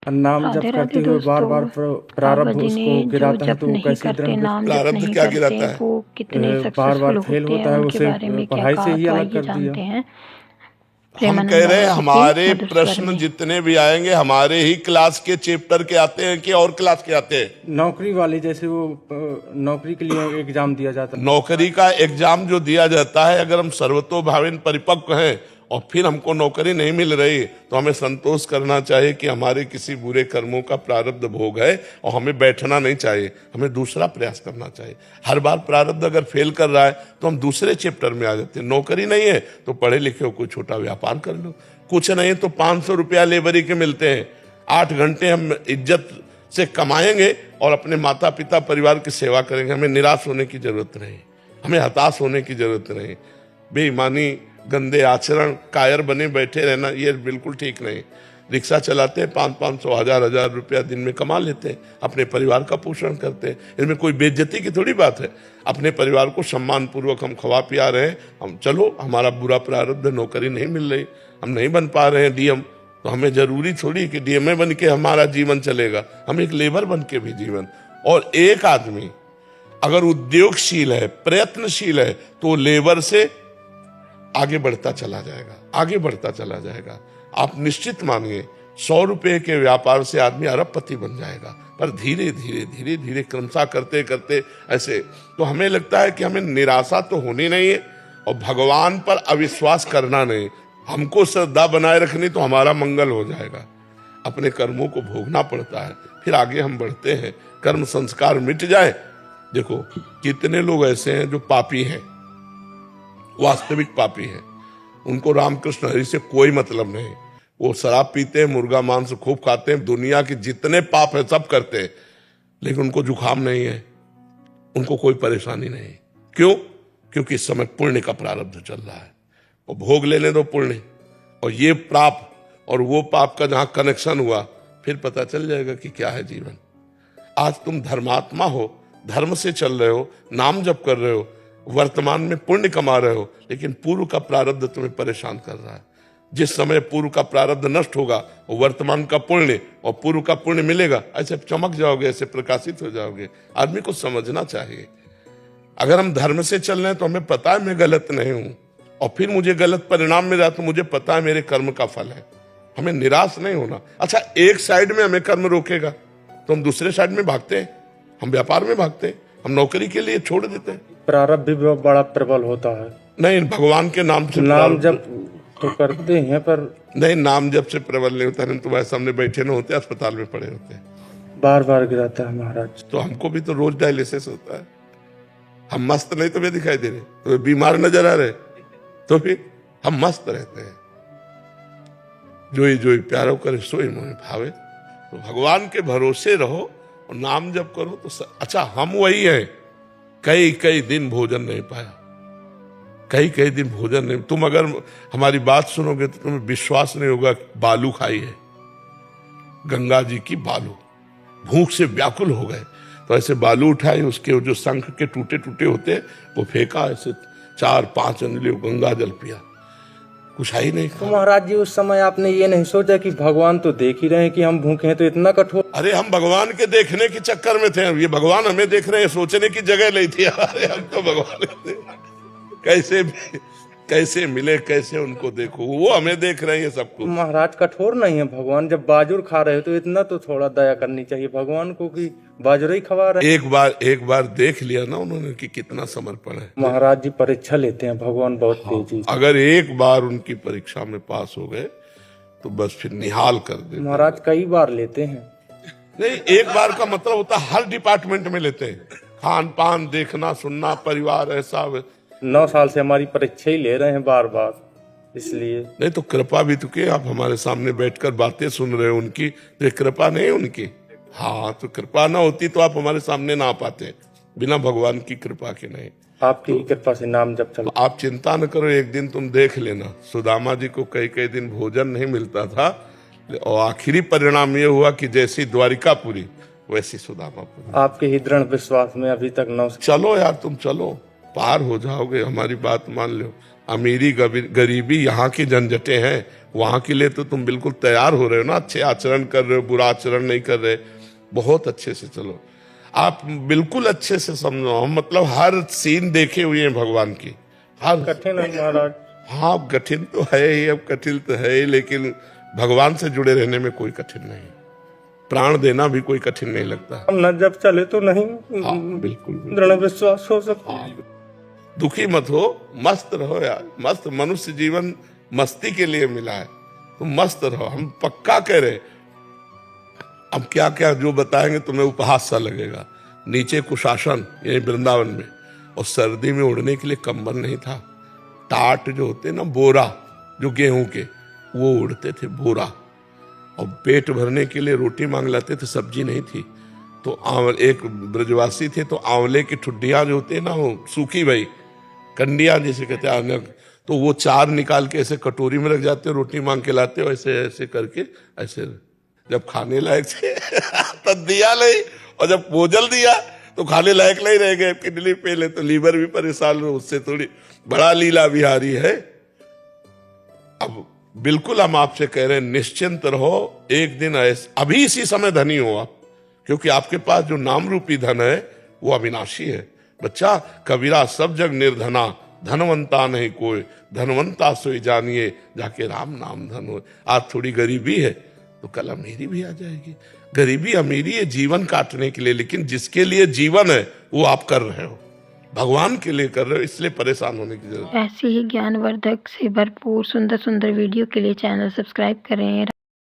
नाम जप राधे करते राधे हुए बार दोस्तों। बार प्रारब्ध बाबा जी उसको ने जो गिराता है जप तो वो नहीं कैसे करते, दृढ़ नाम जप प्रारब्ध नहीं क्या करते, गिराता है? वो कितने बार बार सक्सेसफुल फेल होते हैं, होता है उनके उसे बारे में क्या पढ़ाई से कहा ही तो अलग आइए कर दिया। जानते हैं हम प्रेमानंद कह रहे हैं बाबा जी के हमारे मधुर स्वर प्रश्न में। जितने भी आएंगे हमारे ही क्लास के चैप्टर के आते हैं कि और क्लास के आते हैं? नौकरी वाली जैसे वो नौकरी के लिए एग्जाम दिया जाता है, नौकरी का एग्जाम जो दिया जाता है, अगर हम सर्वतोभावेन परिपक्व हैं और फिर हमको नौकरी नहीं मिल रही तो हमें संतोष करना चाहिए कि हमारे किसी बुरे कर्मों का प्रारब्ध भोग है और हमें बैठना नहीं चाहिए, हमें दूसरा प्रयास करना चाहिए। हर बार प्रारब्ध अगर फेल कर रहा है तो हम दूसरे चैप्टर में आ जाते हैं। नौकरी नहीं है तो पढ़े लिखे हो कोई छोटा व्यापार कर लो, कुछ नहीं तो 500 रुपया लेबरी के मिलते हैं, 8 घंटे हम इज्जत से कमाएंगे और अपने माता पिता परिवार की सेवा करेंगे। हमें निराश होने की जरूरत नहीं, हमें हताश होने की जरूरत नहीं। बेईमानी, गंदे आचरण, कायर बने बैठे रहना ये बिल्कुल ठीक नहीं। रिक्शा चलाते हैं, 500-500, 1000-1000 रुपया दिन में कमा लेते हैं, अपने परिवार का पोषण करते हैं। इसमें कोई बेइज्जती की थोड़ी बात है। अपने परिवार को सम्मान पूर्वक हम खवा पिया रहे हैं। हम चलो, हमारा बुरा प्रारब्ध, नौकरी नहीं मिल रही, हम नहीं बन पा रहे हैं डीएम, तो हमें जरूरी थोड़ी कि डीएमए बन के हमारा जीवन चलेगा। हम एक लेबर बन के भी जीवन। और एक आदमी अगर उद्योगशील है, प्रयत्नशील है, तो लेबर से आगे बढ़ता चला जाएगा, आगे बढ़ता चला जाएगा। आप निश्चित मानिए 100 रुपए के व्यापार से आदमी अरबपति बन जाएगा, पर धीरे धीरे धीरे धीरे क्रमशः करते करते ऐसे। तो हमें लगता है कि हमें निराशा तो होनी नहीं है और भगवान पर अविश्वास करना नहीं। हमको श्रद्धा बनाए रखनी तो हमारा मंगल हो जाएगा। अपने कर्मों को भोगना पड़ता है, फिर आगे हम बढ़ते हैं। कर्म संस्कार मिट जाए। देखो कितने लोग ऐसे हैं जो पापी हैं, वास्तविक पापी हैं, उनको रामकृष्ण हरि से कोई मतलब नहीं। वो शराब पीते हैं, मुर्गा मांस खूब खाते हैं, दुनिया के जितने पाप है सब करते हैं, लेकिन उनको जुकाम नहीं है, उनको कोई परेशानी नहीं। क्यों? क्योंकि इस समय पुण्य का प्रारब्ध चल रहा है और भोग लेने दो पुण्य। और ये पाप और वो पाप का जहां कनेक्शन हुआ फिर पता चल जाएगा कि क्या है जीवन। आज तुम धर्मात्मा हो, धर्म से चल रहे हो, नाम जप कर रहे हो, वर्तमान में पुण्य कमा रहे हो, लेकिन पूर्व का प्रारब्ध तुम्हें परेशान कर रहा है। जिस समय पूर्व का प्रारब्ध नष्ट होगा, वर्तमान का पुण्य और पूर्व का पुण्य मिलेगा, ऐसे चमक जाओगे, ऐसे प्रकाशित हो जाओगे। आदमी को समझना चाहिए, अगर हम धर्म से चल रहे हैं तो हमें पता है मैं गलत नहीं हूं और फिर मुझे गलत परिणाम मिल रहा तो मुझे पता है मेरे कर्म का फल है। हमें निराश नहीं होना। अच्छा, एक साइड में हमें कर्म रोकेगा तो हम दूसरे साइड में भागते हैं, हम व्यापार में भागते हैं, हम नौकरी के लिए छोड़ देते हैं। प्रारब्ध भी बहुत बड़ा प्रबल होता है। नहीं, भगवान के नाम से नाम जप तो करते हैं पर नहीं, नाम जप से प्रबल नहीं होता। नहीं तुम्हारे सामने बैठे न होते, अस्पताल में पड़े होते हैं। बार बार गिराता है महाराज। तो हमको भी तो रोज डायलिसिस होता है। हम मस्त नहीं तुम्हें दिखाई दे रहे, तुम्हें बीमार नजर आ रहे, तो फिर हम मस्त रहते हैं। जोई जोई प्यारो करे सोई मोहि भावे। तो भगवान के भरोसे रहो और नाम जप करो तो अच्छा, हम वही हैं, कई कई दिन भोजन नहीं पाया, कई कई दिन भोजन नहीं। तुम अगर हमारी बात सुनोगे तो तुम्हें विश्वास नहीं होगा। बालू खाई है, गंगा जी की बालू, भूख से व्याकुल हो गए तो ऐसे बालू उठाए, उसके जो शंख के टूटे टूटे होते हैं वो फेंका, ऐसे 4-5 अंजलि गंगा जल पिया, कुछ है ही नहीं। तो महाराज जी उस समय आपने ये नहीं सोचा कि भगवान तो देख ही रहे हैं कि हम भूखे हैं, तो इतना कठोर? अरे हम भगवान के देखने के चक्कर में थे, ये भगवान हमें देख रहे हैं, सोचने की जगह नहीं थी। अरे हम तो भगवान कैसे मिले, कैसे उनको देखो, वो हमें देख रहे हैं सब कुछ। महाराज कठोर नहीं है भगवान? जब बाजुर खा रहे हो तो इतना तो थोड़ा दया करनी चाहिए भगवान को कि बाजुर ही खवा रहे। एक बार देख लिया ना उन्होंने कि कितना समर्पण है। महाराज जी परीक्षा लेते हैं भगवान बहुत तेजी से। अगर एक बार उनकी परीक्षा में पास हो गए तो बस फिर निहाल कर दे। महाराज कई बार लेते हैं। नहीं, एक बार का मतलब होता हर डिपार्टमेंट में लेते हैं, खान पान, देखना सुनना, परिवार, ऐसा। 9 साल से हमारी परीक्षा ही ले रहे हैं बार बार, इसलिए। नहीं तो कृपा भी तो के, आप हमारे सामने बैठकर बातें सुन रहे हो उनकी, तो कृपा नहीं उनकी। हाँ, तो कृपा ना होती तो आप हमारे सामने ना आ पाते, बिना भगवान की कृपा के नहीं। आपकी ही कृपा से नाम जब चल। आप चिंता न करो, एक दिन तुम देख लेना, सुदामा जी को कई कई दिन भोजन नहीं मिलता था और आखिरी परिणाम ये हुआ कि जैसी द्वारिकापुरी वैसी सुदामापुरी। आपके ही दृढ़ विश्वास में अभी तक 9। चलो यार, तुम चलो, पार हो जाओगे, हमारी बात मान लो। अमीरी गरीबी यहाँ की झंझटें हैं, वहां के लिए तो तुम बिल्कुल तैयार हो रहे हो ना, अच्छे आचरण कर रहे हो, बुरा आचरण नहीं कर रहे, बहुत अच्छे से चलो। आप बिल्कुल अच्छे से समझो, हम मतलब हर सीन देखे हुए हैं भगवान की, हर। कठिन है महाराज। हाँ कठिन तो है ही, अब कठिन तो है ही, लेकिन भगवान से जुड़े रहने में कोई कठिन नहीं, प्राण देना भी कोई कठिन नहीं लगता। हम न जब चले तो नहीं हाँ बिल्कुल, बिल्कुल। दृढ़ विश्वास हो सकता है। दुखी मत हो, मस्त रहो यार, मस्त। मनुष्य जीवन मस्ती के लिए मिला है, तुम मस्त रहो, हम पक्का कह रहे। अब क्या क्या जो बताएंगे तुम्हें उपहास सा लगेगा। नीचे कुशासन यही वृंदावन में, और सर्दी में उड़ने के लिए कंबल नहीं था, टाट जो होते ना, बोरा जो गेहूं के, वो उड़ते थे, बोरा। और पेट भरने के लिए रोटी मांग लाते थे, सब्जी नहीं थी तो एक ब्रजवासी थे, तो आंवले की ठुड्डियां जो होती है ना, वो सूखी भाई कंडियां जिसे कहते हैं, तो वो 4 निकाल के ऐसे कटोरी में रख जाते, रोटी मांग के लाते, और ऐसे ऐसे करके ऐसे, जब खाने लायक थे तब दिया नहीं, और जब भोजल दिया तो खाने लायक नहीं रह गए, किडनी पेले, तो लीवर भी परेशान हो उससे, थोड़ी बड़ा लीला बिहारी है। अब बिल्कुल हम आपसे कह रहे हैं, निश्चिंत रहो, एक दिन ऐसे अभी इसी समय धनी हो आप, क्योंकि आपके पास जो नाम रूपी धन है वो अविनाशी है। बच्चा, कबीरा सब जग निर्धना, धनवंता नहीं कोई, धनवंता सोई जानिए, जाके राम नाम धन हो। आज थोड़ी गरीबी है तो कल अमीरी भी आ जाएगी। गरीबी अमीरी है जीवन काटने के लिए, लेकिन जिसके लिए जीवन है वो आप कर रहे हो, भगवान के लिए कर रहे हो, इसलिए परेशान होने की जरूरत। ऐसे ही ज्ञानवर्धक से भरपूर सुंदर सुंदर वीडियो के लिए चैनल सब्सक्राइब करें।